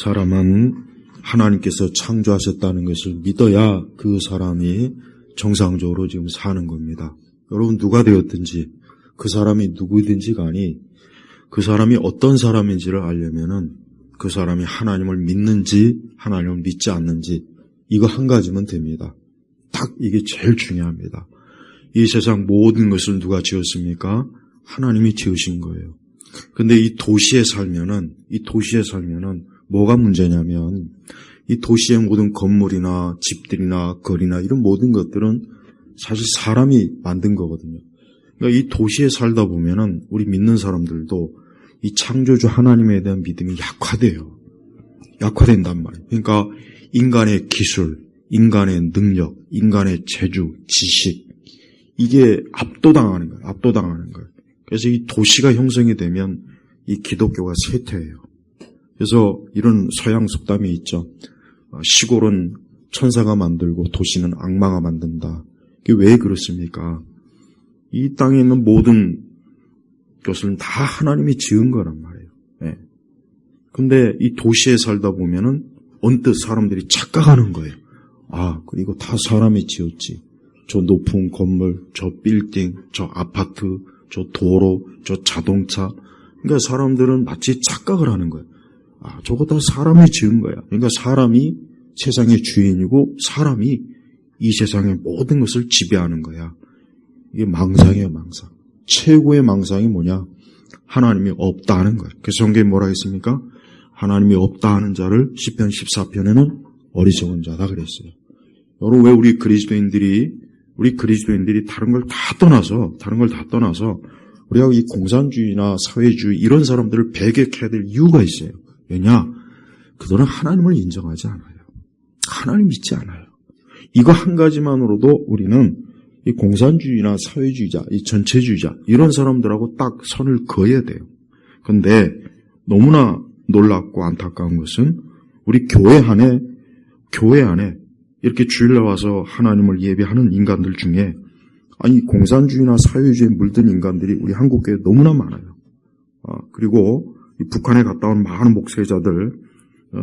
사람은 하나님께서 창조하셨다는 것을 믿어야 그 사람이 정상적으로 지금 사는 겁니다. 여러분 누가 되었든지 그 사람이 누구든지 간에 그 사람이 어떤 사람인지를 알려면은 그 사람이 하나님을 믿는지 하나님을 믿지 않는지 이거 한 가지면 됩니다. 딱 이게 제일 중요합니다. 이 세상 모든 것을 누가 지었습니까? 하나님이 지으신 거예요. 근데 이 도시에 살면은 뭐가 문제냐면 이 도시의 모든 건물이나 집들이나 거리나 이런 모든 것들은 사실 사람이 만든 거거든요. 그러니까 이 도시에 살다 보면은 우리 믿는 사람들도 이 창조주 하나님에 대한 믿음이 약화된단 말이에요. 그러니까 인간의 기술, 인간의 능력, 인간의 재주, 지식 이게 압도당하는 거예요. 그래서 이 도시가 형성이 되면 이 기독교가 쇠퇴해요. 그래서 이런 서양 속담이 있죠. 시골은 천사가 만들고 도시는 악마가 만든다. 이게 왜 그렇습니까? 이 땅에 있는 모든 것은 다 하나님이 지은 거란 말이에요. 네. 근데 이 도시에 살다 보면은 언뜻 사람들이 착각하는 거예요. 아, 이거 다 사람이 지었지. 저 높은 건물, 저 빌딩, 저 아파트, 저 도로, 저 자동차. 그러니까 사람들은 마치 착각을 하는 거예요. 아, 저거 다 사람이 지은 거야. 그러니까 사람이 세상의 주인이고 사람이 이 세상의 모든 것을 지배하는 거야. 이게 망상이에요, 망상. 최고의 망상이 뭐냐? 하나님이 없다 하는 거예요. 그래서 성경에 뭐라 했습니까? 하나님이 없다 하는 자를 시편 14편에는 어리석은 자다 그랬어요. 여러분 왜 우리 그리스도인들이 다른 걸 다 떠나서 우리가 이 공산주의나 사회주의 이런 사람들을 배격해야 될 이유가 있어요. 왜냐? 그들은 하나님을 인정하지 않아요. 하나님 믿지 않아요. 이거 한 가지만으로도 우리는 이 공산주의나 사회주의자, 이 전체주의자 이런 사람들하고 딱 선을 그어야 돼요. 그런데 너무나 놀랍고 안타까운 것은 우리 교회 안에 이렇게 주일날 와서 하나님을 예배하는 인간들 중에 아니 공산주의나 사회주의에 물든 인간들이 우리 한국교회에 너무나 많아요. 그리고 이 북한에 갔다 온 많은 목회자들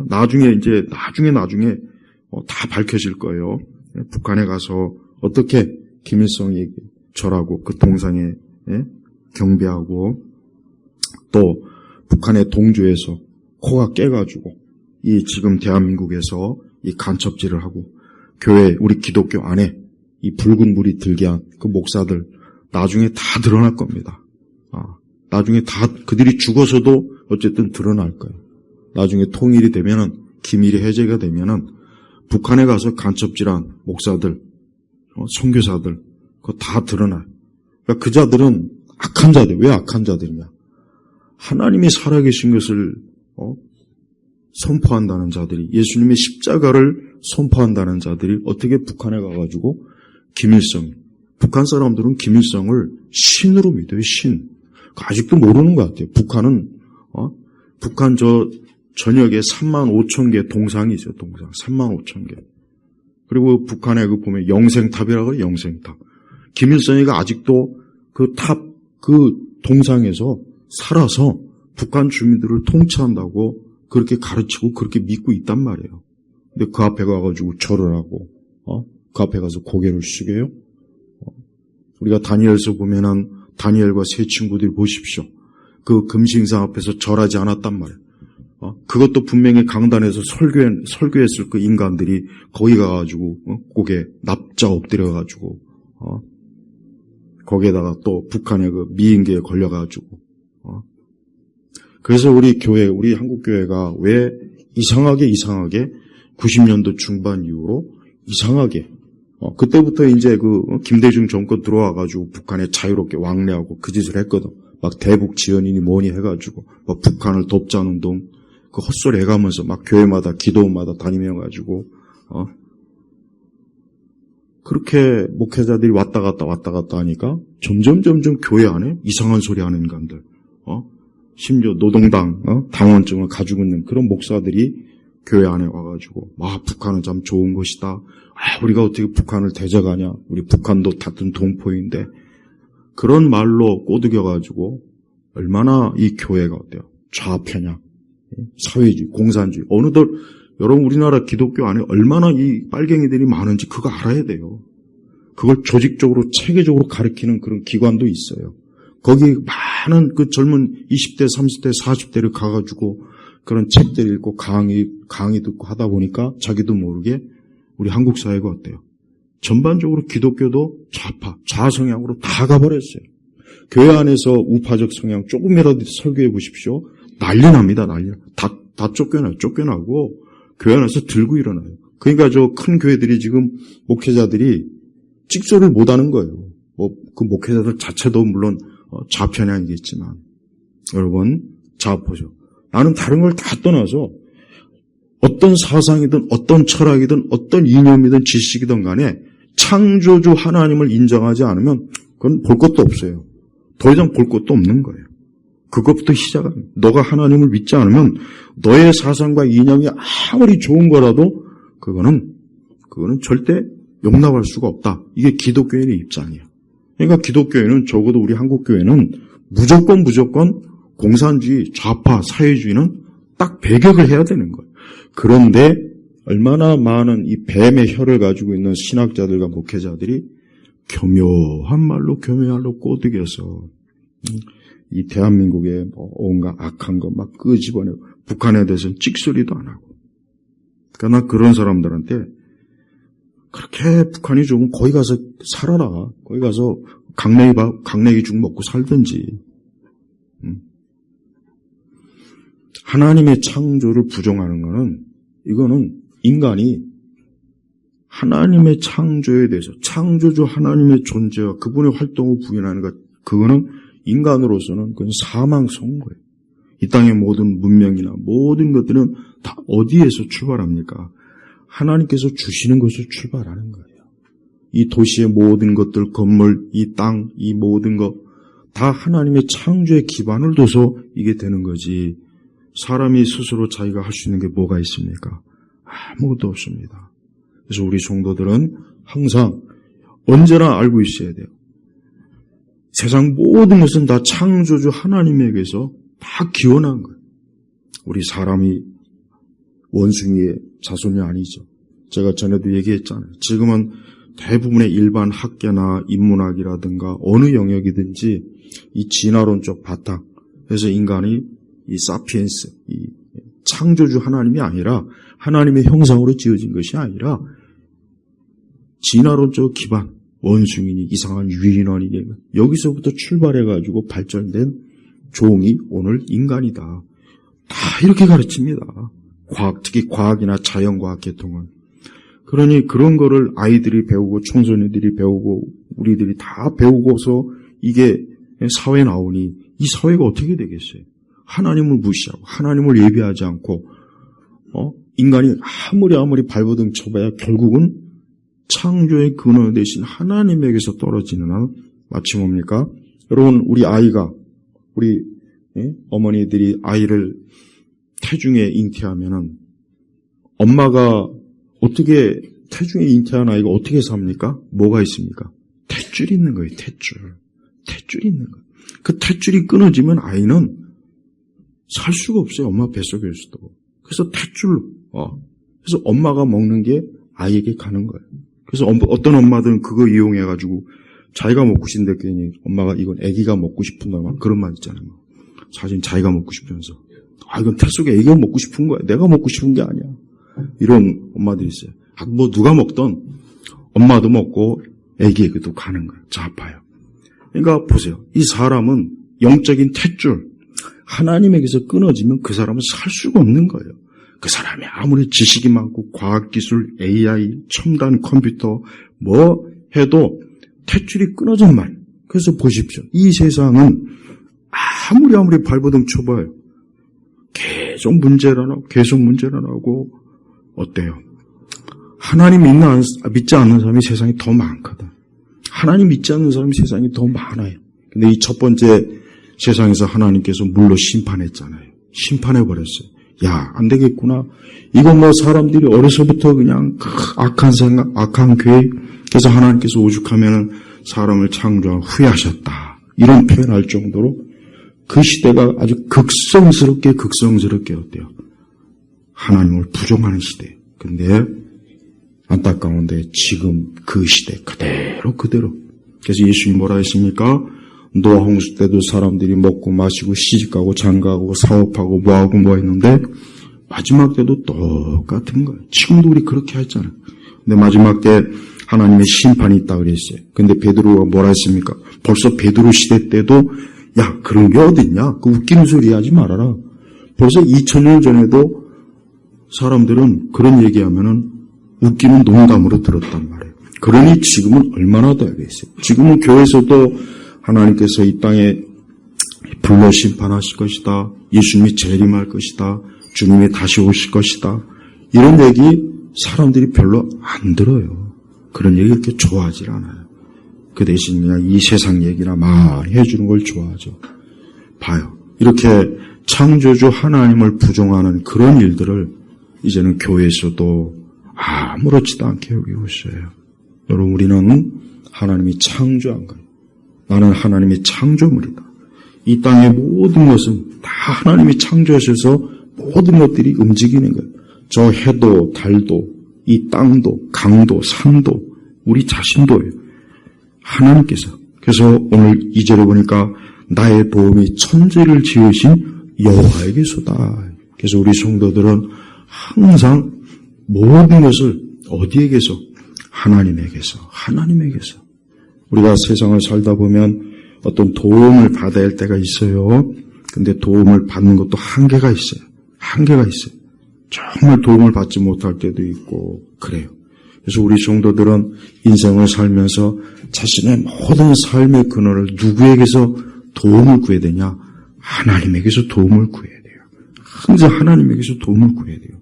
나중에 다 밝혀질 거예요. 북한에 가서 어떻게 김일성이 절하고 그 동상에 경배하고 또 북한의 동조에서 코가 깨가지고 이 지금 대한민국에서 이 간첩질을 하고 교회 우리 기독교 안에 이 붉은 물이 들게 한 그 목사들 나중에 다 드러날 겁니다. 나중에 다 그들이 죽어서도 어쨌든 드러날 거예요. 나중에 통일이 되면은 기밀이 해제가 되면은 북한에 가서 간첩질한 목사들, 선교사들 그거 다 드러나요. 그러니까 그 자들은 악한 자들. 왜 악한 자들이냐? 하나님이 살아계신 것을 선포한다는 자들이 예수님의 십자가를 선포한다는 자들이 어떻게 북한에 가가지고 북한 사람들은 김일성을 신으로 믿어요. 신. 아직도 모르는 것 같아요. 북한 저 전역에 35,000개 동상이 있어요. 동상 35,000개. 그리고 북한에 보면 영생탑이라고 해요. 영생탑. 김일성이가 아직도 그 동상에서 살아서 북한 주민들을 통치한다고 그렇게 가르치고 그렇게 믿고 있단 말이에요. 근데 그 앞에 가가지고 절을 하고, 그 앞에 가서 고개를 숙여요. 우리가 다니엘서 보면은 다니엘과 세 친구들이 보십시오. 그 금신상 앞에서 절하지 않았단 말이에요. 그것도 분명히 강단에서 설교했을 그 인간들이 거기 가가지고, 고개 납자 엎드려가지고, 거기에다가 또 북한의 그 미인계에 걸려가지고, 그래서 우리 한국교회가 왜 이상하게 90년도 중반 이후로 이상하게 그때부터 이제 김대중 정권 들어와가지고 북한에 자유롭게 왕래하고 그 짓을 했거든. 막 대북 지원이니 뭐니 해가지고 막 북한을 돕자는 운동 그 헛소리 해가면서 막 교회마다 기도원마다 다니면가지고 그렇게 목회자들이 왔다 갔다 하니까 점점 교회 안에 이상한 소리 하는 인간들 심지어 노동당 당원증을 가지고 있는 그런 목사들이 교회 안에 와가지고 북한은 참 좋은 곳이다. 우리가 어떻게 북한을 대적하냐. 우리 북한도 같은 동포인데 그런 말로 꼬드겨가지고 얼마나 이 교회가 어때요? 좌편향. 사회주의, 공산주의. 어느덧 여러분 우리나라 기독교 안에 얼마나 이 빨갱이들이 많은지 그거 알아야 돼요. 그걸 조직적으로 체계적으로 가르치는 그런 기관도 있어요. 거기 많은 그 젊은 20대, 30대, 40대를 가가지고 그런 책들 읽고 강의 듣고 하다 보니까 자기도 모르게 우리 한국 사회가 어때요? 전반적으로 기독교도 좌파 성향으로 다 가버렸어요. 교회 안에서 우파적 성향 조금이라도 설교해 보십시오. 난리 납니다. 다 쫓겨나고 교회 안에서 들고 일어나요. 그러니까 저 큰 교회들이 지금 목회자들이 찍소리를 못하는 거예요. 그 목회자들 자체도 물론 좌편향이겠지만 여러분 자 보죠. 나는 다른 걸 다 떠나서 어떤 사상이든 어떤 철학이든 어떤 이념이든 지식이든 간에 창조주 하나님을 인정하지 않으면 그건 볼 것도 없어요. 더 이상 볼 것도 없는 거예요. 그것부터 시작합니다. 너가 하나님을 믿지 않으면 너의 사상과 이념이 아무리 좋은 거라도 그거는 절대 용납할 수가 없다. 이게 기독교인의 입장이에요. 그러니까 기독교회는 적어도 우리 한국교회는 무조건 공산주의, 좌파, 사회주의는 딱 배격을 해야 되는 거예요. 그런데 얼마나 많은 이 뱀의 혀를 가지고 있는 신학자들과 목회자들이 교묘한 말로 꼬드겨서 이 대한민국의 온갖 악한 거 막 끄집어내고 북한에 대해서는 찍소리도 안 하고. 그러니까 나 그런 사람들한테 그렇게 북한이 좋으면 거기 가서 살아라. 거기 가서 강냉이 죽 먹고 살든지. 하나님의 창조를 부정하는 거는 이거는 인간이 하나님의 창조에 대해서 창조주 하나님의 존재와 그분의 활동을 부인하는 것 그거는 인간으로서는 그건 사망 선고예요. 이 땅의 모든 문명이나 모든 것들은 다 어디에서 출발합니까? 하나님께서 주시는 것을 출발하는 거예요. 이 도시의 모든 것들, 건물, 이 땅, 이 모든 것 다 하나님의 창조에 기반을 둬서 이게 되는 거지. 사람이 스스로 자기가 할 수 있는 게 뭐가 있습니까? 아무것도 없습니다. 그래서 우리 성도들은 항상 언제나 알고 있어야 돼요. 세상 모든 것은 다 창조주 하나님에게서 다 기원한 거예요. 우리 사람이 원숭이의 자손이 아니죠. 제가 전에도 얘기했잖아요. 지금은 대부분의 일반 학계나 인문학이라든가 어느 영역이든지 이 진화론적 바탕, 그래서 인간이 이 사피엔스, 이 창조주 하나님이 아니라 하나님의 형상으로 지어진 것이 아니라 진화론적 기반, 원숭이니 이상한 유인원이니 여기서부터 출발해가지고 발전된 종이 오늘 인간이다. 다 이렇게 가르칩니다. 특히 과학이나 자연과학 계통은. 그러니 그런 거를 아이들이 배우고 청소년들이 배우고 우리들이 다 배우고서 이게 사회에 나오니 이 사회가 어떻게 되겠어요? 하나님을 무시하고 하나님을 예배하지 않고 인간이 아무리 발버둥 쳐봐야 결국은 창조의 근원 대신 하나님에게서 떨어지는 한 마치 뭡니까? 여러분 우리 어머니들이 아이를 태중에 잉태하면은 엄마가 어떻게 태중에 잉태한 아이가 어떻게 삽니까? 뭐가 있습니까? 탯줄이 있는 거예요. 탯줄이 있는 거예요. 그 탯줄이 끊어지면 아이는 살 수가 없어요. 엄마 뱃속에서도. 그래서 그래서 엄마가 먹는 게 아이에게 가는 거예요. 그래서 어떤 엄마들은 그거 이용해가지고 자기가 먹고 싶은데 괜히 엄마가 이건 아기가 먹고 싶은다 그런 말 있잖아요. 사실 자기가 먹고 싶으면서 이건 태 속에 아기가 먹고 싶은 거야. 내가 먹고 싶은 게 아니야. 이런 엄마들이 있어요. 누가 먹던 엄마도 먹고 아기에게도 가는 거예요. 좌파요. 그러니까 보세요. 이 사람은 영적인 탯줄 하나님에게서 끊어지면 그 사람은 살 수가 없는 거예요. 그 사람이 아무리 지식이 많고 과학기술, AI, 첨단 컴퓨터 뭐 해도 탯줄이 끊어진 말. 그래서 보십시오. 이 세상은 아무리 발버둥 쳐봐요. 계속 문제가 나고 어때요? 하나님 믿지 않는 사람이 세상에 더 많거든. 하나님 믿지 않는 사람이 세상에 더 많아요. 근데 이 첫 번째 세상에서 하나님께서 물로 심판했잖아요. 심판해버렸어요. 야, 안 되겠구나. 이건 사람들이 어려서부터 그냥 악한 생각, 악한 계획. 그래서 하나님께서 오죽하면은 사람을 창조한 후회하셨다. 이런 표현할 정도로 그 시대가 아주 극성스럽게 어때요? 하나님을 부정하는 시대. 근데 안타까운데 지금 그 시대 그대로. 그래서 예수님이 뭐라 했습니까? 노아 홍수 때도 사람들이 먹고 마시고 시집가고 장가가고 사업하고 뭐하고 했는데 마지막 때도 똑같은 거예요. 지금도 우리 그렇게 했잖아요. 근데 마지막 때 하나님의 심판이 있다 그랬어요. 근데 베드로가 뭐라 했습니까? 벌써 베드로 시대 때도 야 그런 게 어딨냐? 그 웃기는 소리 하지 말아라. 벌써 2000년 전에도 사람들은 그런 얘기하면은 웃기는 농담으로 들었단 말이에요. 그러니 지금은 얼마나 더 알겠어요. 지금은 교회에서도 하나님께서 이 땅에 불로 심판하실 것이다. 예수님이 재림할 것이다. 주님이 다시 오실 것이다. 이런 얘기 사람들이 별로 안 들어요. 그런 얘기 그렇게 좋아하지 않아요. 그 대신 그냥 이 세상 얘기나 많이 해주는 걸 좋아하죠. 봐요. 이렇게 창조주 하나님을 부정하는 그런 일들을 이제는 교회에서도 아무렇지도 않게 여기고 있어요. 여러분 우리는 하나님이 창조한 거예요. 나는 하나님의 창조물이다. 이 땅의 모든 것은 다 하나님이 창조하셔서 모든 것들이 움직이는 거예요. 저 해도 달도 이 땅도 강도 산도 우리 자신도예요. 하나님께서. 그래서 오늘 2절에 보니까 나의 도움이 천지를 지으신 여호와에게서다. 그래서 우리 성도들은 항상 모든 것을 어디에게서? 하나님에게서. 우리가 세상을 살다 보면 어떤 도움을 받아야 할 때가 있어요. 근데 도움을 받는 것도 한계가 있어요. 정말 도움을 받지 못할 때도 있고 그래요. 그래서 우리 성도들은 인생을 살면서 자신의 모든 삶의 근원을 누구에게서 도움을 구해야 되냐? 하나님에게서 도움을 구해야 돼요. 항상 하나님에게서 도움을 구해야 돼요.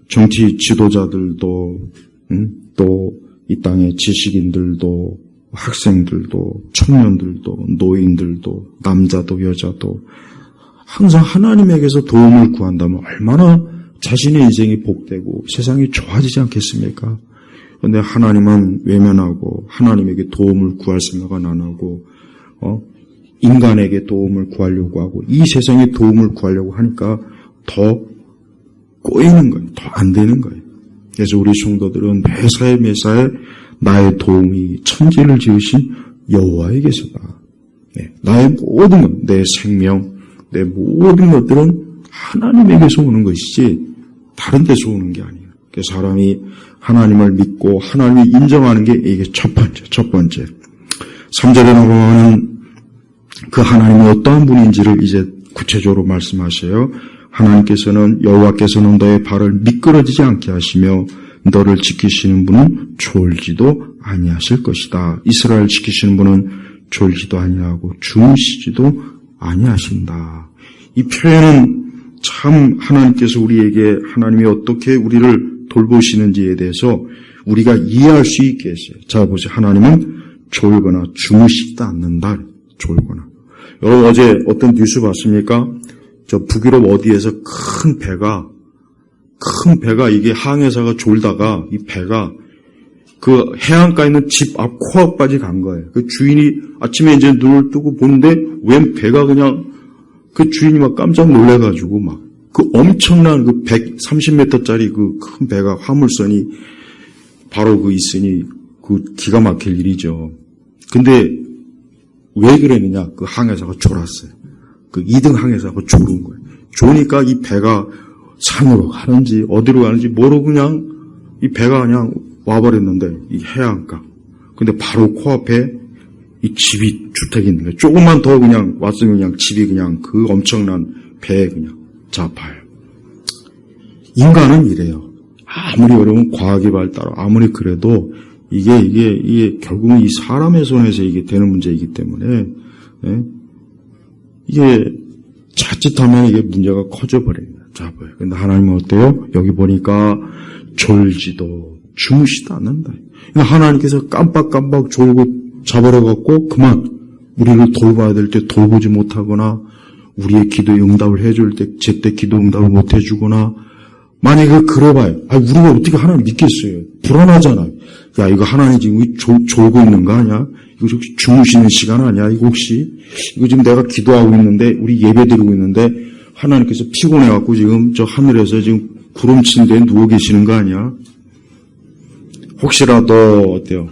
정치 지도자들도 또 이 땅의 지식인들도 학생들도 청년들도 노인들도 남자도 여자도 항상 하나님에게서 도움을 구한다면 얼마나 자신의 인생이 복되고 세상이 좋아지지 않겠습니까? 그런데 하나님은 외면하고 하나님에게 도움을 구할 생각은 안 하고 인간에게 도움을 구하려고 하고 이 세상에 도움을 구하려고 하니까 더 꼬이는 거예요. 더 안 되는 거예요. 그래서 우리 성도들은 매사에 나의 도움이 천지를 지으신 여호와에게서다. 나의 모든 것, 내 생명, 내 모든 것들은 하나님에게서 오는 것이지 다른 데서 오는 게 아니에요. 그래서 사람이 하나님을 믿고 하나님을 인정하는 게 이게 첫 번째. 3절에 보면 그 하나님이 어떠한 분인지를 이제 구체적으로 말씀하셔요. 하나님께서는 여호와께서는 너의 발을 미끄러지지 않게 하시며 너를 지키시는 분은 졸지도 아니하실 것이다. 이스라엘 지키시는 분은 졸지도 아니하고 주무시지도 아니하신다. 이 표현은 참 하나님께서 우리에게 하나님이 어떻게 우리를 돌보시는지에 대해서 우리가 이해할 수 있게 했어요. 자 보세요. 하나님은 졸거나 주무시지도 않는다. 졸거나. 여러분 어제 어떤 뉴스 봤습니까? 저 북유럽 어디에서 큰 배가 이게 항해사가 졸다가 이 배가 그 해안가에 있는 집 앞 코앞까지 간 거예요. 그 주인이 아침에 이제 눈을 뜨고 보는데 웬 배가 그냥 그 주인이 막 깜짝 놀래가지고 막 그 엄청난 그 130m짜리 그 큰 배가 화물선이 바로 그 있으니 그 기가 막힐 일이죠. 근데 왜 그랬느냐? 그 항해사가 졸았어요. 그 2등 항해사가 졸은 거예요. 졸으니까 이 배가 산으로 가는지 어디로 가는지 모르고 그냥 이 배가 그냥 와버렸는데 이 해안가. 근데 바로 코앞에 이 집이 주택이 있는 거예요. 조금만 더 그냥 왔으면 그냥 집이 그냥 그 엄청난 배에 그냥 잡아요. 인간은 이래요. 아무리 여러분 과학이 발달하고 아무리 그래도 이게 결국은 이 사람의 손에서 이게 되는 문제이기 때문에 이게 자칫하면 이게 문제가 커져버립니다. 잡아요. 근데 하나님은 어때요? 여기 보니까 졸지도 주무시도 않는다. 그러니까 하나님께서 깜빡깜빡 졸고 잡아려갖고 그만 우리를 돌봐야 될 때 돌보지 못하거나 우리의 기도에 응답을 해줄 때 제때 기도 응답을 못 해주거나 만약에 그래봐요. 우리가 어떻게 하나님 믿겠어요? 불안하잖아요. 야, 이거 하나님 지금 졸고 있는 거 아니야? 이거 혹시 주무시는 시간 아니야? 이거 혹시? 이거 지금 내가 기도하고 있는데, 우리 예배 드리고 있는데, 하나님께서 피곤해갖고 지금 저 하늘에서 지금 구름친 데에 누워 계시는 거 아니야? 혹시라도, 어때요?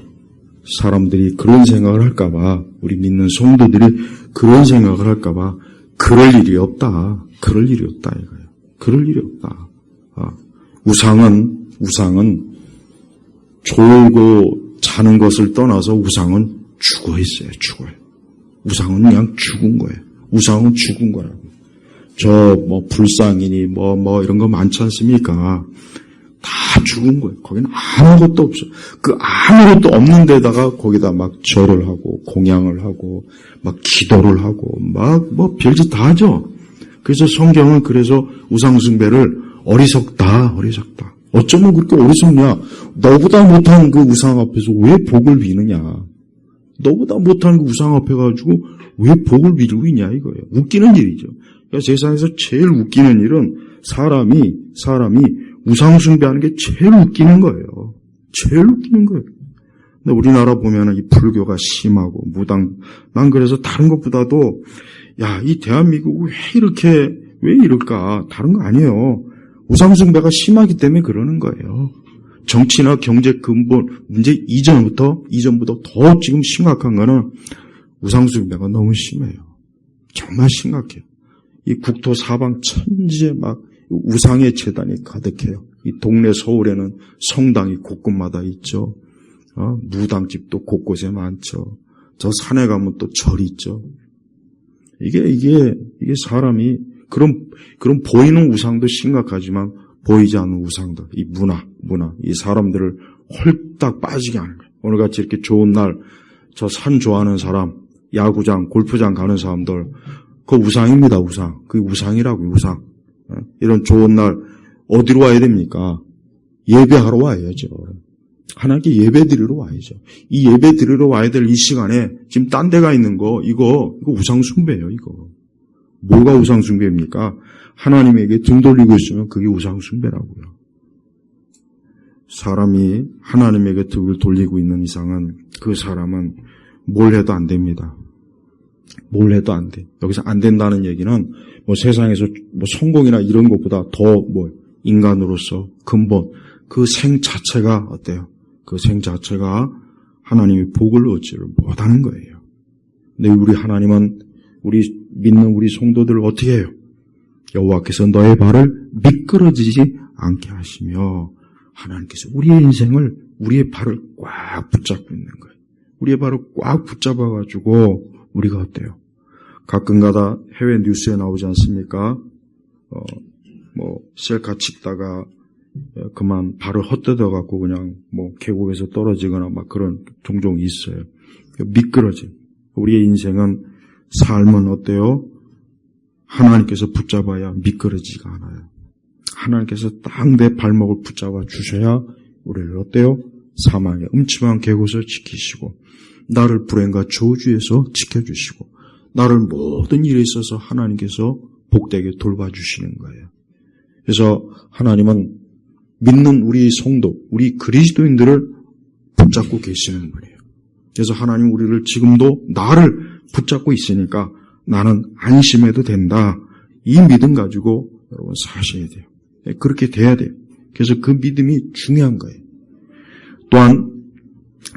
사람들이 그런 생각을 할까봐, 우리 믿는 성도들이 그런 생각을 할까봐, 그럴 일이 없다. 그럴 일이 없다, 이거예요. 그럴 일이 없다. 우상은 졸고 자는 것을 떠나서 우상은 죽어 있어요. 죽어요. 우상은 그냥 죽은 거예요. 우상은 죽은 거라고. 불상이니 이런 거 많지 않습니까? 다 죽은 거예요. 거기는 아무것도 없어. 그 아무것도 없는 데다가 거기다 막 절을 하고 공양을 하고 막 기도를 하고 별짓 다 하죠. 그래서 성경은 그래서 우상숭배를 어리석다. 어쩌면 그렇게 어리석냐? 너보다 못한 그 우상 앞에서 왜 복을 비느냐? 너보다 못한 그 우상 앞에 가지고 왜 복을 비르고 있냐 이거예요. 웃기는 일이죠. 그러니까 세상에서 제일 웃기는 일은 사람이 우상 숭배하는 게 제일 웃기는 거예요. 제일 웃기는 거예요. 근데 우리나라 보면은 이 불교가 심하고 무당, 난 그래서 다른 것보다도 이 대한민국 왜 이럴까? 다른 거 아니에요. 우상 숭배가 심하기 때문에 그러는 거예요. 정치나 경제 근본 문제 이전보다 더 지금 심각한 거는 우상 숭배가 너무 심해요. 정말 심각해요. 이 국토 사방 천지에 막 우상의 재단이 가득해요. 이 동네 서울에는 성당이 곳곳마다 있죠. 무당집도 곳곳에 많죠. 저 산에 가면 또 절이 있죠. 이게 사람이 그런 보이는 우상도 심각하지만 보이지 않는 우상도 이 문화 이 사람들을 홀딱 빠지게 하는 거예요. 오늘같이 이렇게 좋은 날 저 산 좋아하는 사람, 야구장, 골프장 가는 사람들 그 우상입니다. 우상. 그게 우상이라고요. 우상. 이런 좋은 날 어디로 와야 됩니까? 예배하러 와야죠. 하나님께 예배 드리러 와야죠. 이 예배 드리러 와야 될 이 시간에 지금 딴 데가 있는 거 이거 우상 숭배예요. 이거. 뭐가 우상 숭배입니까? 하나님에게 등 돌리고 있으면 그게 우상 숭배라고요. 사람이 하나님에게 등을 돌리고 있는 이상은 그 사람은 뭘 해도 안 됩니다. 뭘 해도 안 돼. 여기서 안 된다는 얘기는 세상에서 성공이나 이런 것보다 더 인간으로서 근본 그 생 자체가 어때요? 그 생 자체가 하나님의 복을 얻지를 못하는 거예요. 근데 우리 하나님은 우리 믿는 우리 성도들을 어떻게 해요? 여호와께서 너의 발을 미끄러지지 않게 하시며 하나님께서 우리의 인생을 우리의 발을 꽉 붙잡고 있는 거예요. 우리의 발을 꽉 붙잡아가지고 우리가 어때요? 가끔가다 해외 뉴스에 나오지 않습니까? 셀카 찍다가 그만 발을 헛디뎌갖고 그냥 계곡에서 떨어지거나 막 그런 종종 있어요. 미끄러짐. 우리의 인생은 삶은 어때요? 하나님께서 붙잡아야 미끄러지지가 않아요. 하나님께서 딱 내 발목을 붙잡아 주셔야 우리를 어때요? 사망의 음침한 계곡에서 지키시고 나를 불행과 저주에서 지켜주시고 나를 모든 일에 있어서 하나님께서 복되게 돌봐주시는 거예요. 그래서 하나님은 믿는 우리 성도, 우리 그리스도인들을 붙잡고 계시는 분이에요. 그래서 하나님 우리를 지금도 나를 붙잡고 있으니까 나는 안심해도 된다. 이 믿음 가지고 여러분 사셔야 돼요. 그렇게 돼야 돼요. 그래서 그 믿음이 중요한 거예요. 또한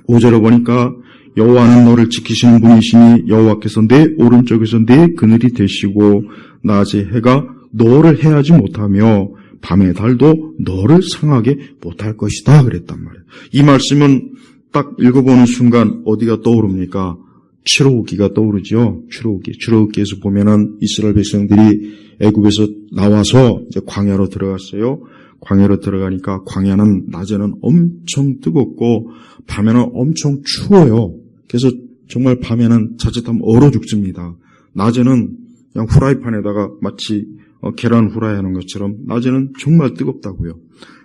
5절에 보니까 여호와는 너를 지키시는 분이시니 여호와께서 내 오른쪽에서 내 그늘이 되시고 낮의 해가 너를 해하지 못하며 밤의 달도 너를 상하게 못할 것이다 그랬단 말이에요. 이 말씀은 딱 읽어보는 순간 어디가 떠오릅니까? 출애굽기가 떠오르죠. 출애굽기에서 보면은 이스라엘 백성들이 애굽에서 나와서 이제 광야로 들어갔어요. 광야로 들어가니까 광야는 낮에는 엄청 뜨겁고 밤에는 엄청 추워요. 그래서 정말 밤에는 자칫하면 얼어 죽습니다. 낮에는 그냥 후라이팬에다가 마치 계란 후라이 하는 것처럼 낮에는 정말 뜨겁다고요.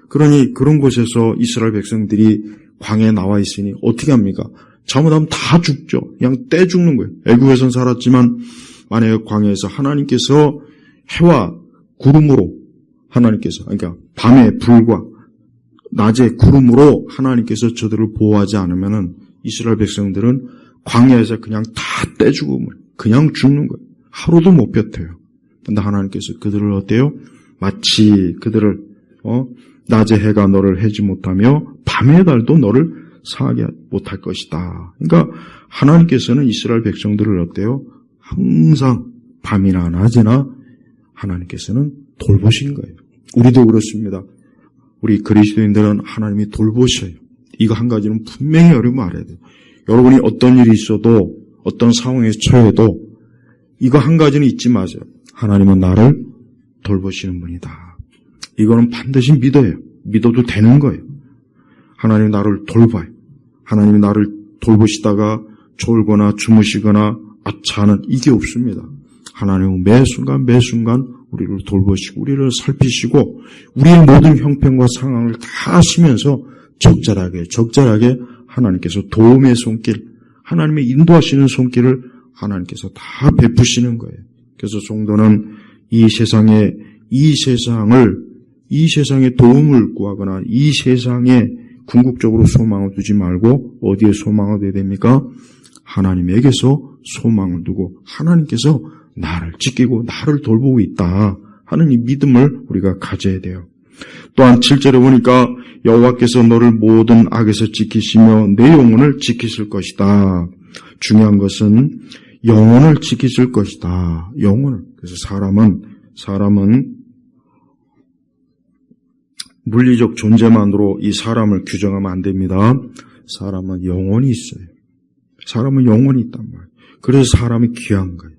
그러니 그런 곳에서 이스라엘 백성들이 광야에 나와 있으니 어떻게 합니까? 잘못하면 다 죽죠. 그냥 떼 죽는 거예요. 애굽에선 살았지만 만약에 광야에서 하나님께서 해와 구름으로 하나님께서 그러니까 밤에 불과 낮에 구름으로 하나님께서 저들을 보호하지 않으면은 이스라엘 백성들은 광야에서 그냥 다 떼죽음을 그냥 죽는 거예요. 하루도 못 버텨요. 근데 하나님께서 그들을 어때요? 마치 그들을 낮에 해가 너를 해지 못하며 밤의 달도 너를 상하게 못할 것이다. 그러니까 하나님께서는 이스라엘 백성들을 어때요? 항상 밤이나 낮이나 하나님께서는 돌보신 거예요. 우리도 그렇습니다. 우리 그리스도인들은 하나님이 돌보셔요. 이거 한 가지는 분명히 여러분 알아야 돼요. 여러분이 어떤 일이 있어도 어떤 상황에 처해도 이거 한 가지는 잊지 마세요. 하나님은 나를 돌보시는 분이다. 이거는 반드시 믿어요. 믿어도 되는 거예요. 하나님이 나를 돌봐요. 하나님이 나를 돌보시다가 졸거나 주무시거나 아차하는 이게 없습니다. 하나님은 매 순간 우리를 돌보시고 우리를 살피시고 우리의 모든 형편과 상황을 다 아시면서 적절하게 하나님께서 도움의 손길, 하나님의 인도하시는 손길을 하나님께서 다 베푸시는 거예요. 그래서 성도는 이 세상에 도움을 구하거나 이 세상에 궁극적으로 소망을 두지 말고 어디에 소망을 둬야 됩니까? 하나님에게서 소망을 두고 하나님께서 나를 지키고 나를 돌보고 있다 하는 이 믿음을 우리가 가져야 돼요. 또한 7절에 보니까 여호와께서 너를 모든 악에서 지키시며 내 영혼을 지키실 것이다. 중요한 것은 영혼을 지키실 것이다. 영혼을. 그래서 사람은 물리적 존재만으로 이 사람을 규정하면 안 됩니다. 사람은 영혼이 있어요. 사람은 영혼이 있단 말이에요. 그래서 사람이 귀한 거예요.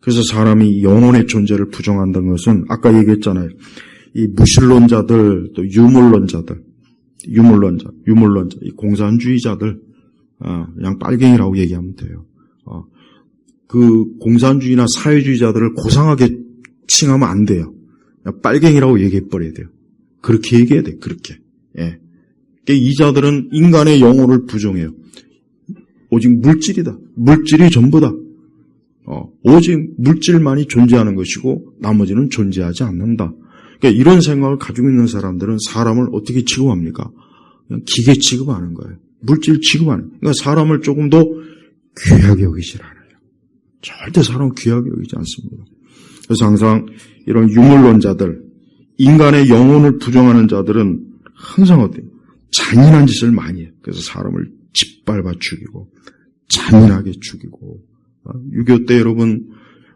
그래서 사람이 영혼의 존재를 부정한다는 것은 아까 얘기했잖아요. 이 무신론자들, 또 유물론자, 이 공산주의자들, 그냥 빨갱이라고 얘기하면 돼요. 그 공산주의나 사회주의자들을 고상하게 칭하면 안 돼요. 그냥 빨갱이라고 얘기해버려야 돼요. 그렇게 얘기해야 돼요. 그렇게. 예. 이 자들은 인간의 영혼을 부정해요. 오직 물질이다. 물질이 전부다. 오직 물질만이 존재하는 것이고 나머지는 존재하지 않는다. 그러니까 이런 생각을 가지고 있는 사람들은 사람을 어떻게 취급합니까? 그냥 기계 취급하는 거예요. 물질 취급하는 거예요. 그러니까 사람을 조금 더 귀하게 여기질 않아요. 절대 사람을 귀하게 여기지 않습니다. 그래서 항상 이런 유물론자들, 인간의 영혼을 부정하는 자들은 항상 어때요? 잔인한 짓을 많이 해요. 그래서 사람을 짓밟아 죽이고 잔인하게 죽이고 6.25 때 여러분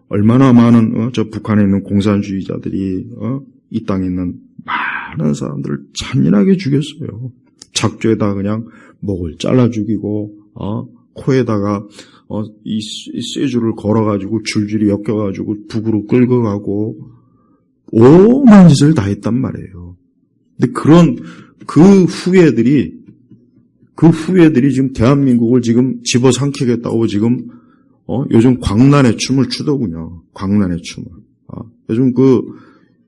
얼마나 많은 저 북한에 있는 공산주의자들이 이 땅에 있는 많은 사람들을 잔인하게 죽였어요. 작조에다 그냥 목을 잘라 죽이고 코에다가 이 쇠줄을 걸어가지고 줄줄이 엮여가지고 북으로 끌고 가고 오만 짓을 다 했단 말이에요. 근데 그 후예들이 지금 대한민국을 지금 집어삼키겠다고 지금 요즘 광란의 춤을 추더군요. 광란의 춤을. 요즘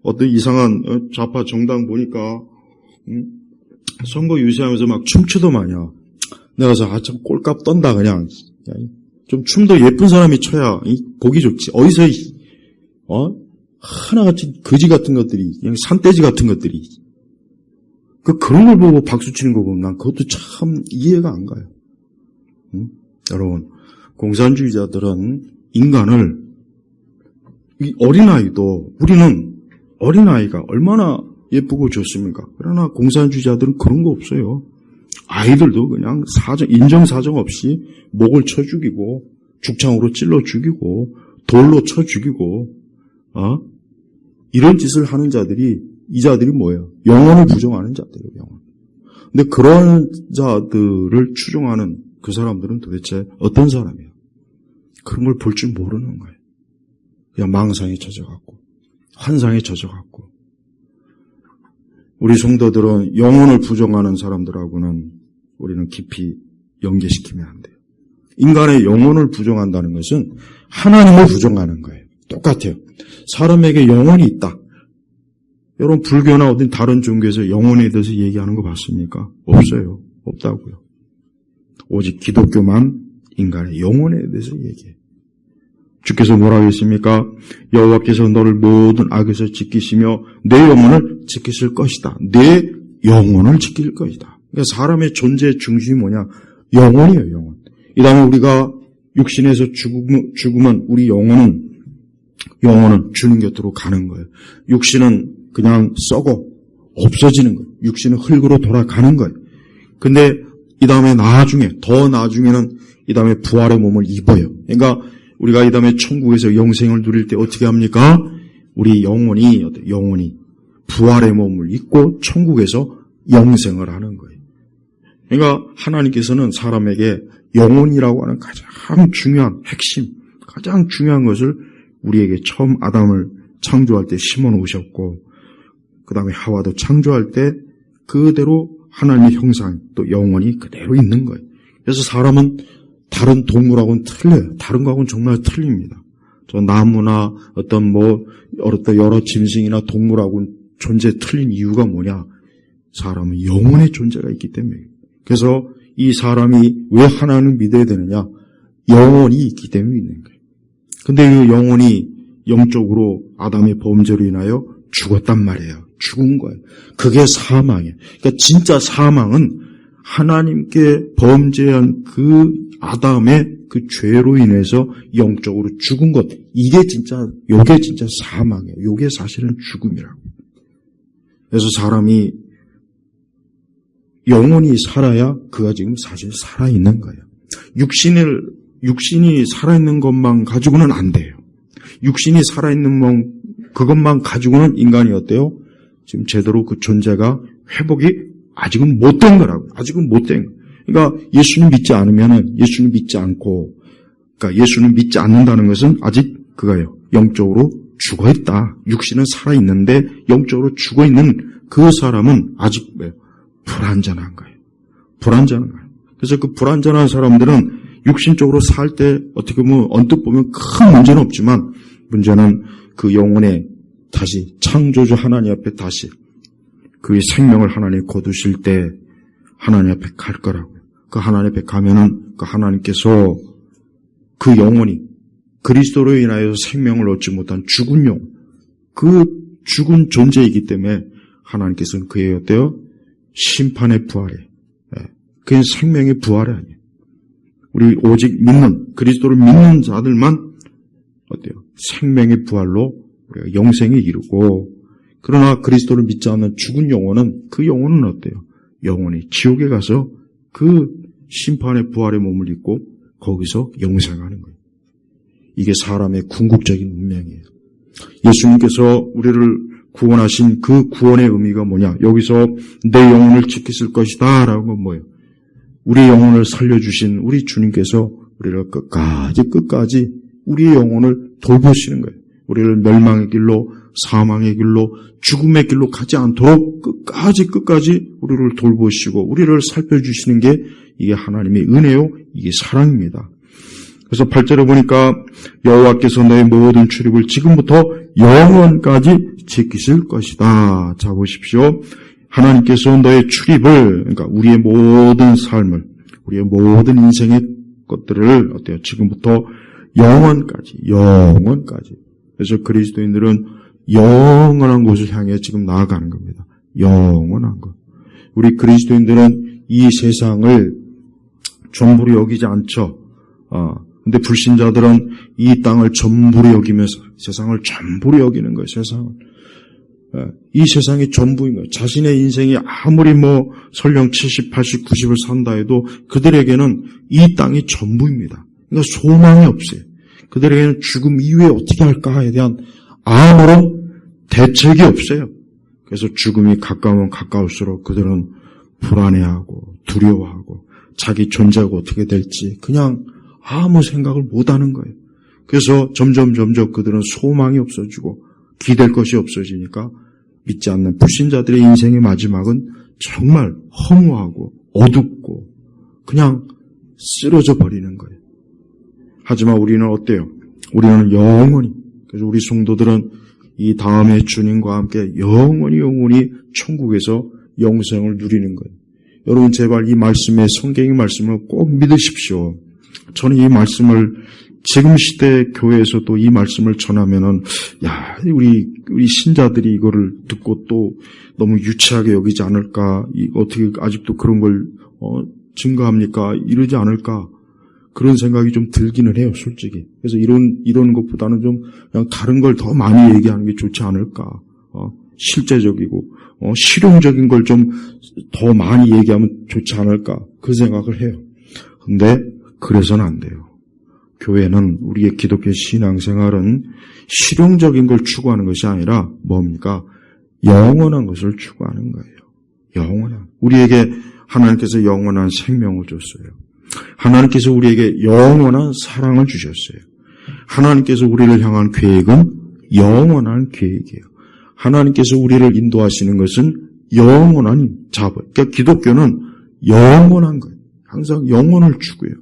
어떤 이상한 좌파 정당 보니까 선거 유세하면서 막 춤추더만요. 내가 참 꼴값 떤다 그냥. 좀 춤도 예쁜 사람이 춰야 보기 좋지. 어디서 하나같이 거지 같은 것들이, 그냥 산돼지 같은 것들이. 그런 걸 보고 박수 치는 거 보면 난 그것도 참 이해가 안 가요. 여러분, 공산주의자들은 인간을, 이 어린아이도, 우리는 어린아이가 얼마나 예쁘고 좋습니까? 그러나 공산주의자들은 그런 거 없어요. 아이들도 그냥 인정사정 없이 목을 쳐 죽이고, 죽창으로 찔러 죽이고, 돌로 쳐 죽이고, 이런 짓을 하는 이 자들이 뭐예요? 영혼을 부정하는 자들이에요, 영혼. 근데 그런 자들을 추종하는 그 사람들은 도대체 어떤 사람이에요? 그런 걸 볼 줄 모르는 거예요. 그냥 망상에 젖어갖고, 환상에 젖어갖고. 우리 성도들은 영혼을 부정하는 사람들하고는 우리는 깊이 연계시키면 안 돼요. 인간의 영혼을 부정한다는 것은 하나님을 부정하는 거예요. 똑같아요. 사람에게 영혼이 있다. 여러분 불교나 어떤 다른 종교에서 영혼에 대해서 얘기하는 거 봤습니까? 없어요. 없다고요. 오직 기독교만 인간의 영혼에 대해서 얘기해요. 주께서 뭐라고 했습니까? 여호와께서 너를 모든 악에서 지키시며 내 영혼을 지키실 것이다. 내 영혼을 지킬 것이다. 그러니까 사람의 존재의 중심이 뭐냐? 영혼이에요, 영혼. 이 다음에 우리가 육신에서 죽으면 우리 영혼은 주님 곁으로 가는 거예요. 육신은 그냥 썩어 없어지는 거예요. 육신은 흙으로 돌아가는 거예요. 근데 이 다음에 나중에는 이 다음에 부활의 몸을 입어요. 그러니까 우리가 이 다음에 천국에서 영생을 누릴 때 어떻게 합니까? 우리 영혼이 부활의 몸을 입고 천국에서 영생을 하는 거예요. 그러니까 하나님께서는 사람에게 영혼이라고 하는 가장 중요한 핵심, 가장 중요한 것을 우리에게 처음 아담을 창조할 때 심어놓으셨고, 그 다음에 하와도 창조할 때 그대로 하나님의 형상, 또 영혼이 그대로 있는 거예요. 그래서 사람은 다른 동물하고는 틀려요. 다른 거하고는 정말 틀립니다. 저 나무나 어떤 여러 짐승이나 동물하고는 존재 틀린 이유가 뭐냐? 사람은 영혼의 존재가 있기 때문에. 그래서 이 사람이 왜 하나님을 믿어야 되느냐? 영혼이 있기 때문에 있는 거예요. 근데 이 영혼이 영적으로 아담의 범죄로 인하여 죽었단 말이에요. 죽은 거예요. 그게 사망이에요. 그러니까 진짜 사망은 하나님께 범죄한 그 아담의 그 죄로 인해서 영적으로 죽은 것. 요게 진짜 사망이에요. 요게 사실은 죽음이라고. 그래서 사람이 영혼이 살아야 그가 지금 사실 살아있는 거예요. 육신이 살아있는 것만 가지고는 안 돼요. 육신이 살아있는 그것만 가지고는 인간이 어때요? 지금 제대로 그 존재가 회복이 아직은 못된 거라고. 아직은 못된 거. 그러니까 예수님 믿지 않고, 그러니까 예수님 믿지 않는다는 것은 아직 그가요, 영적으로 죽어있다. 육신은 살아있는데 영적으로 죽어있는 그 사람은 아직 불완전한 거예요. 불완전한 거예요. 그래서 그 불완전한 사람들은 육신적으로 살 때 어떻게 보면 언뜻 보면 큰 문제는 없지만, 문제는 그 영혼에 다시 창조주 하나님 앞에 다시 그 생명을 하나님 거두실 때 하나님 앞에 갈 거라고요. 그 하나님 앞에 가면은 그 하나님께서 그 영혼이 그리스도로 인하여 생명을 얻지 못한 죽은 영혼, 그 죽은 존재이기 때문에 하나님께서는 그의 어때요? 심판의 부활에, 그게 생명의 부활이 아니에요. 우리 오직 그리스도를 믿는 자들만 어때요? 생명의 부활로 우리가 영생에 이르고, 그러나 그리스도를 믿지 않는 죽은 영혼은, 그 영혼은 어때요? 영혼이 지옥에 가서 그 심판의 부활의 몸을 입고 거기서 영생하는 거예요. 이게 사람의 궁극적인 운명이에요. 예수님께서 우리를 구원하신 그 구원의 의미가 뭐냐? 여기서 내 영혼을 지키실 것이다 라는 건 뭐예요? 우리 영혼을 살려주신 우리 주님께서 우리를 끝까지 우리의 영혼을 돌보시는 거예요. 우리를 멸망의 길로, 사망의 길로, 죽음의 길로 가지 않도록 끝까지 우리를 돌보시고 우리를 살펴주시는 게 이게 하나님의 은혜요, 이게 사랑입니다. 그래서 8절에 보니까 여호와께서 너의 모든 출입을 지금부터 영원까지 지키실 것이다. 자, 보십시오. 하나님께서 너의 출입을, 그러니까 우리의 모든 삶을, 우리의 모든 인생의 것들을 어때요? 지금부터 영원까지. 그래서 그리스도인들은 영원한 곳을 향해 지금 나아가는 겁니다. 영원한 것. 우리 그리스도인들은 이 세상을 전부로 여기지 않죠. 근데 불신자들은 이 땅을 전부로 여기면서 세상을 전부로 여기는 거예요. 세상을. 이 세상이 전부인 거예요. 자신의 인생이 아무리 설령 70, 80, 90을 산다 해도 그들에게는 이 땅이 전부입니다. 그러니까 소망이 없어요. 그들에게는 죽음 이후에 어떻게 할까에 대한 아무런 대책이 없어요. 그래서 죽음이 가까우면 가까울수록 그들은 불안해하고 두려워하고 자기 존재가 어떻게 될지 그냥 아무 생각을 못하는 거예요. 그래서 점점 그들은 소망이 없어지고 기댈 것이 없어지니까 믿지 않는 불신자들의 인생의 마지막은 정말 허무하고 어둡고 그냥 쓰러져 버리는 거예요. 하지만 우리는 어때요? 우리는 영원히, 그래서 우리 성도들은 이 다음에 주님과 함께 영원히 천국에서 영생을 누리는 거예요. 여러분 제발 이 말씀의 성경의 말씀을 꼭 믿으십시오. 저는 이 말씀을 지금 시대 교회에서도 이 말씀을 전하면은, 야, 우리 신자들이 이거를 듣고 또 너무 유치하게 여기지 않을까? 어떻게 아직도 그런 걸, 증거합니까? 이러지 않을까? 그런 생각이 좀 들기는 해요, 솔직히. 그래서 이런 것보다는 좀 그냥 다른 걸 더 많이 얘기하는 게 좋지 않을까? 실제적이고, 실용적인 걸 좀 더 많이 얘기하면 좋지 않을까? 그 생각을 해요. 근데, 그래서는 안 돼요. 교회는, 우리의 기독교 신앙생활은 실용적인 걸 추구하는 것이 아니라 뭡니까? 영원한 것을 추구하는 거예요. 영원한. 우리에게 하나님께서 영원한 생명을 줬어요. 하나님께서 우리에게 영원한 사랑을 주셨어요. 하나님께서 우리를 향한 계획은 영원한 계획이에요. 하나님께서 우리를 인도하시는 것은 영원한 자본. 그러니까 기독교는 영원한 거예요. 항상 영원을 추구해요.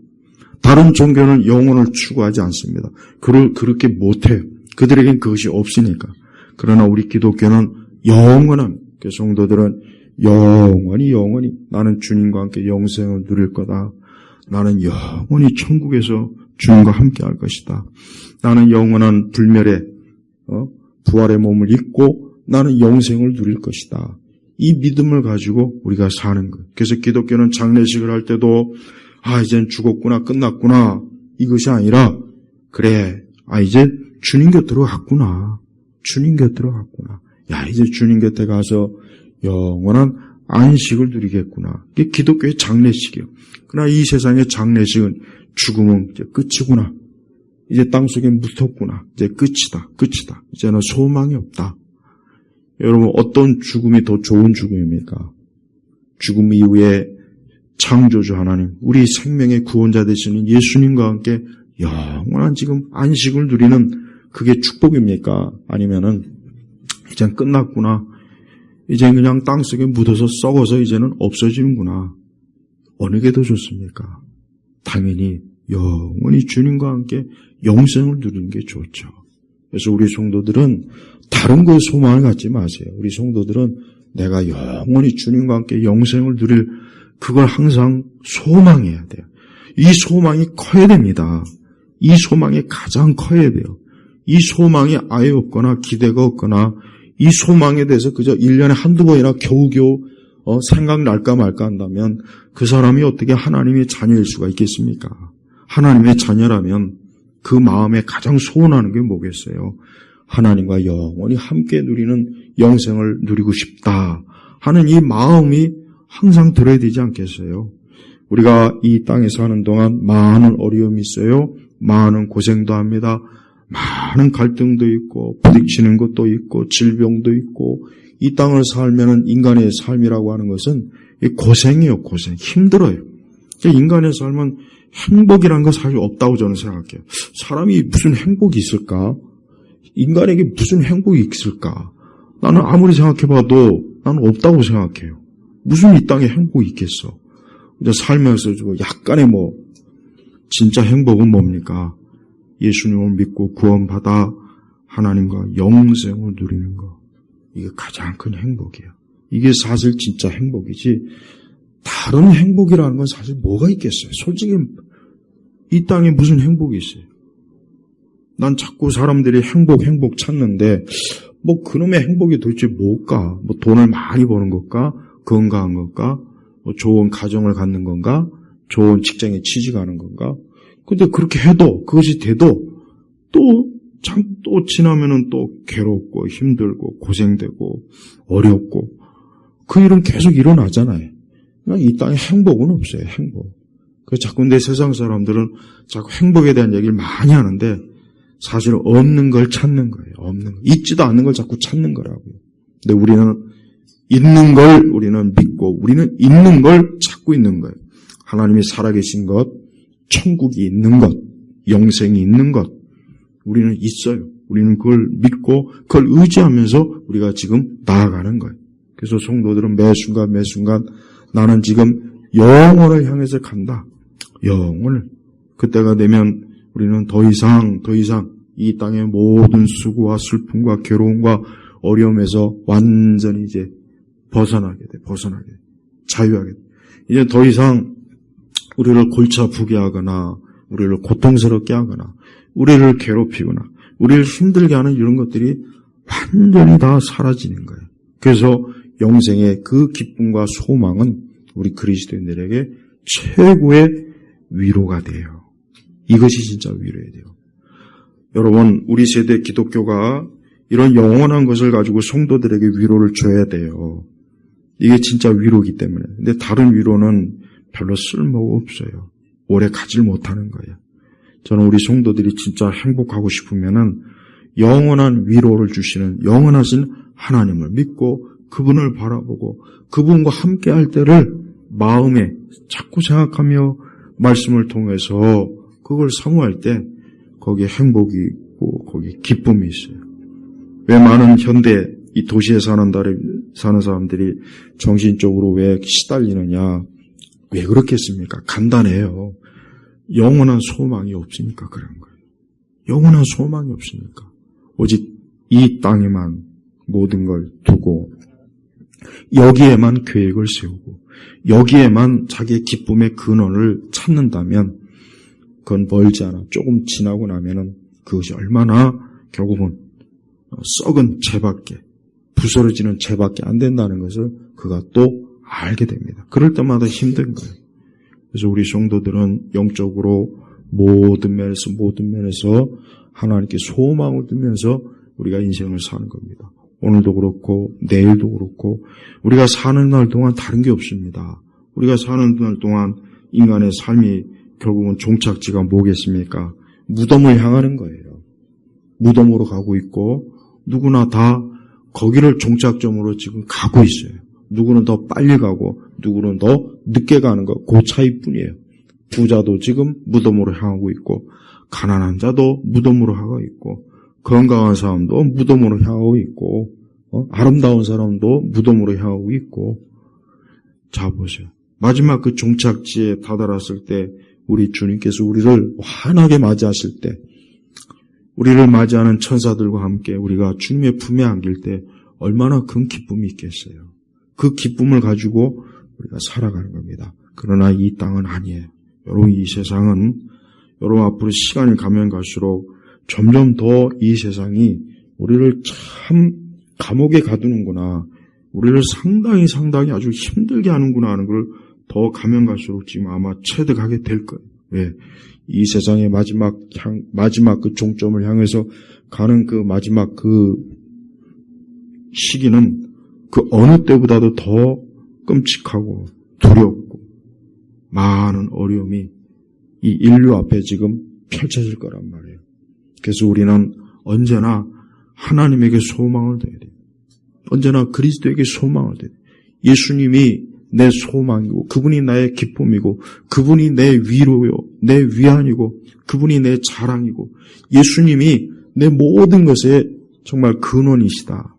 다른 종교는 영혼을 추구하지 않습니다. 그렇게 못해요. 그들에겐 그것이 없으니까. 그러나 우리 기독교는 영원한, 그 성도들은 영원히 나는 주님과 함께 영생을 누릴 거다. 나는 영원히 천국에서 주님과 함께 할 것이다. 나는 영원한 불멸의 부활의 몸을 입고 나는 영생을 누릴 것이다. 이 믿음을 가지고 우리가 사는 거예요. 그래서 기독교는 장례식을 할 때도 이젠 죽었구나, 끝났구나, 이것이 아니라, 그래, 이제 주님 곁으로 갔구나. 주님 곁으로 갔구나. 야, 이제 주님 곁에 가서 영원한 안식을 누리겠구나. 이게 기독교의 장례식이에요. 그러나 이 세상의 장례식은 죽음은 이제 끝이구나. 이제 땅속에 묻었구나. 이제 끝이다. 이제는 소망이 없다. 여러분, 어떤 죽음이 더 좋은 죽음입니까? 죽음 이후에 창조주 하나님, 우리 생명의 구원자 되시는 예수님과 함께 영원한 지금 안식을 누리는 그게 축복입니까? 아니면은 이젠 끝났구나. 이제 그냥 땅속에 묻어서 썩어서 이제는 없어지는구나. 어느 게 더 좋습니까? 당연히 영원히 주님과 함께 영생을 누리는 게 좋죠. 그래서 우리 성도들은 다른 거 소망을 갖지 마세요. 우리 성도들은 내가 영원히 주님과 함께 영생을 누릴 그걸 항상 소망해야 돼요. 이 소망이 커야 됩니다. 이 소망이 가장 커야 돼요. 이 소망이 아예 없거나 기대가 없거나 이 소망에 대해서 그저 1년에 한두 번이나 겨우겨우 생각날까 말까 한다면 그 사람이 어떻게 하나님의 자녀일 수가 있겠습니까? 하나님의 자녀라면 그 마음에 가장 소원하는 게 뭐겠어요? 하나님과 영원히 함께 누리는 영생을 누리고 싶다 하는 이 마음이 항상 들어야 되지 않겠어요? 우리가 이 땅에 사는 동안 많은 어려움이 있어요. 많은 고생도 합니다. 많은 갈등도 있고 부딪히는 것도 있고 질병도 있고 이 땅을 살면은 인간의 삶이라고 하는 것은 고생이에요. 고생. 힘들어요. 인간의 삶은 행복이라는 건 사실 없다고 저는 생각해요. 사람이 무슨 행복이 있을까? 인간에게 무슨 행복이 있을까? 나는 아무리 생각해봐도 나는 없다고 생각해요. 무슨 이 땅에 행복이 있겠어? 이제 살면서 약간의 진짜 행복은 뭡니까? 예수님을 믿고 구원받아 하나님과 영생을 누리는 거. 이게 가장 큰 행복이에요. 이게 사실 진짜 행복이지 다른 행복이라는 건 사실 뭐가 있겠어요? 솔직히 이 땅에 무슨 행복이 있어요? 난 자꾸 사람들이 행복 찾는데 그놈의 행복이 도대체 뭘까? 돈을 많이 버는 것까? 건강한 것까? 좋은 가정을 갖는 건가? 좋은 직장에 취직하는 건가? 근데 그렇게 해도 그것이 돼도 또 지나면은 또 괴롭고 힘들고 고생되고 어렵고 그 일은 계속 일어나잖아요. 이 땅에 행복은 없어요. 행복. 그래서 자꾸 내 세상 사람들은 자꾸 행복에 대한 얘기를 많이 하는데 사실 없는 걸 찾는 거예요. 없는 거. 있지도 않는 걸 자꾸 찾는 거라고요. 근데 우리는 있는 걸 우리는 믿고 우리는 있는 걸 찾고 있는 거예요. 하나님이 살아계신 것, 천국이 있는 것, 영생이 있는 것 우리는 있어요. 우리는 그걸 믿고 그걸 의지하면서 우리가 지금 나아가는 거예요. 그래서 성도들은 매 순간 나는 지금 영원을 향해서 간다. 영원을. 그때가 되면 우리는 더 이상 이 땅의 모든 수고와 슬픔과 괴로움과 어려움에서 완전히 이제 벗어나게 돼. 자유하게 돼. 이제 더 이상 우리를 골치 아프게 하거나 우리를 고통스럽게 하거나 우리를 괴롭히거나 우리를 힘들게 하는 이런 것들이 완전히 다 사라지는 거예요. 그래서 영생의 그 기쁨과 소망은 우리 그리스도인들에게 최고의 위로가 돼요. 이것이 진짜 위로야 돼요. 여러분, 우리 세대 기독교가 이런 영원한 것을 가지고 성도들에게 위로를 줘야 돼요. 이게 진짜 위로이기 때문에. 근데 다른 위로는 별로 쓸모가 없어요. 오래 가질 못하는 거예요. 저는 우리 성도들이 진짜 행복하고 싶으면은 영원한 위로를 주시는 영원하신 하나님을 믿고 그분을 바라보고 그분과 함께 할 때를 마음에 자꾸 생각하며 말씀을 통해서 그걸 사모할 때 거기에 행복이 있고 거기에 기쁨이 있어요. 왜 많은 현대 이 도시에 사는 사람들이 정신적으로 왜 시달리느냐? 왜 그렇겠습니까? 간단해요. 영원한 소망이 없으니까 그런 거예요. 영원한 소망이 없으니까. 오직 이 땅에만 모든 걸 두고 여기에만 계획을 세우고 여기에만 자기의 기쁨의 근원을 찾는다면 그건 멀지 않아. 조금 지나고 나면은 그것이 얼마나 결국은 썩은 재밖에 부스러지는 재밖에 안 된다는 것을 그가 또 알게 됩니다. 그럴 때마다 힘든 거예요. 그래서 우리 성도들은 영적으로 모든 면에서 하나님께 소망을 두면서 우리가 인생을 사는 겁니다. 오늘도 그렇고 내일도 그렇고 우리가 사는 날 동안 다른 게 없습니다. 우리가 사는 날 동안 인간의 삶이 결국은 종착지가 뭐겠습니까? 무덤을 향하는 거예요. 무덤으로 가고 있고 누구나 다 거기를 종착점으로 지금 가고 있어요. 누구는 더 빨리 가고 누구는 더 늦게 가는 것, 그 차이뿐이에요. 부자도 지금 무덤으로 향하고 있고 가난한 자도 무덤으로 향하고 있고 건강한 사람도 무덤으로 향하고 있고 아름다운 사람도 무덤으로 향하고 있고. 자 보세요. 마지막 그 종착지에 다다랐을 때 우리 주님께서 우리를 환하게 맞이하실 때 우리를 맞이하는 천사들과 함께 우리가 주님의 품에 안길 때 얼마나 큰 기쁨이 있겠어요. 그 기쁨을 가지고 우리가 살아가는 겁니다. 그러나 이 땅은 아니에요. 여러분, 이 세상은 여러분 앞으로 시간이 가면 갈수록 점점 더 이 세상이 우리를 참 감옥에 가두는구나, 우리를 상당히 아주 힘들게 하는구나 하는 걸 더 가면 갈수록 지금 아마 체득하게 될 거예요. 왜? 이 세상의 마지막 그 종점을 향해서 가는 그 마지막 그 시기는 그 어느 때보다도 더 끔찍하고 두렵고 많은 어려움이 이 인류 앞에 지금 펼쳐질 거란 말이에요. 그래서 우리는 언제나 하나님에게 소망을 둬야 돼요. 언제나 그리스도에게 소망을 둬야 돼요. 예수님이 내 소망이고 그분이 나의 기쁨이고 그분이 내 위로요, 내 위안이고 그분이 내 자랑이고 예수님이 내 모든 것에 정말 근원이시다.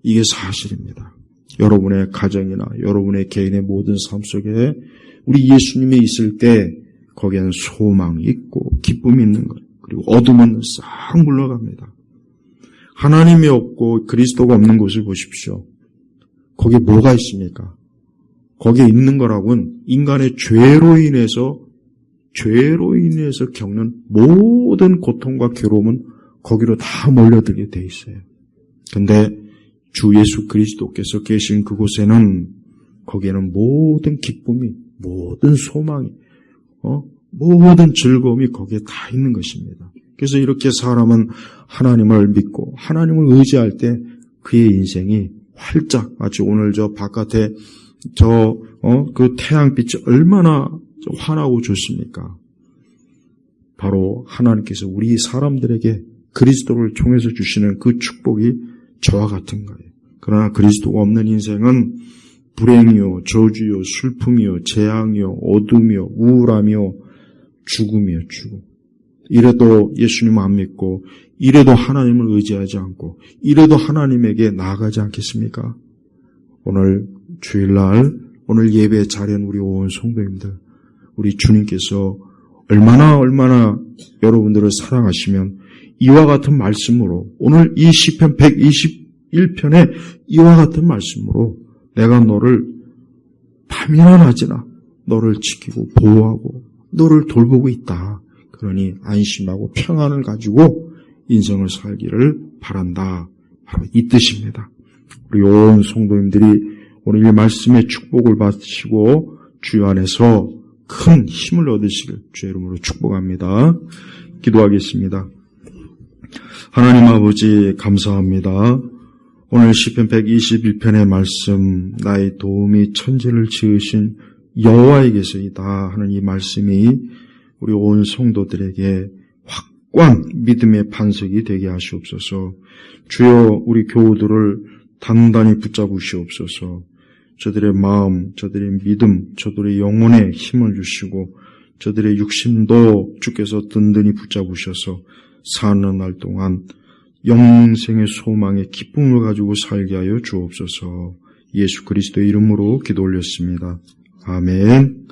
이게 사실입니다. 여러분의 가정이나 여러분의 개인의 모든 삶 속에 우리 예수님이 있을 때 거기에는 소망이 있고 기쁨이 있는 것, 그리고 어둠은 싹 물러갑니다. 하나님이 없고 그리스도가 없는 곳을 보십시오. 거기에 뭐가 있습니까? 거기에 있는 거라고는 인간의 죄로 인해서 겪는 모든 고통과 괴로움은 거기로 다 몰려들게 돼 있어요. 근데 주 예수 그리스도께서 계신 그곳에는 거기에는 모든 기쁨이, 모든 소망이, 모든 즐거움이 거기에 다 있는 것입니다. 그래서 이렇게 사람은 하나님을 믿고 하나님을 의지할 때 그의 인생이 활짝, 마치 오늘 저 바깥에 그 태양빛이 얼마나 환하고 좋습니까? 바로 하나님께서 우리 사람들에게 그리스도를 통해서 주시는 그 축복이 저와 같은 거예요. 그러나 그리스도가 없는 인생은 불행이요, 저주요, 슬픔이요, 재앙이요, 어둠이요, 우울함이요, 죽음이요, 죽음. 이래도 예수님 안 믿고, 이래도 하나님을 의지하지 않고, 이래도 하나님에게 나아가지 않겠습니까? 오늘 주일날, 오늘 예배 자리한 우리 온 성도님들, 우리 주님께서 얼마나 여러분들을 사랑하시면 이와 같은 말씀으로, 오늘 이 시편 121편에 이와 같은 말씀으로 내가 너를 밤이나 낮이나 너를 지키고 보호하고 너를 돌보고 있다. 그러니 안심하고 평안을 가지고 인생을 살기를 바란다. 바로 이 뜻입니다. 우리 온 성도님들이 오늘 이 말씀의 축복을 받으시고 주여 안에서 큰 힘을 얻으시길 주의 이름으로 축복합니다. 기도하겠습니다. 하나님 아버지 감사합니다. 오늘 시편 121편의 말씀, 나의 도움이 천지를 지으신 여호와에게서이다 하는 이 말씀이 우리 온 성도들에게 확고한 믿음의 반석이 되게 하시옵소서. 주여 우리 교우들을 단단히 붙잡으시옵소서. 저들의 마음, 저들의 믿음, 저들의 영혼에 힘을 주시고 저들의 육신도 주께서 든든히 붙잡으셔서 사는 날 동안 영생의 소망의 기쁨을 가지고 살게 하여 주옵소서. 예수 그리스도의 이름으로 기도 올렸습니다. 아멘.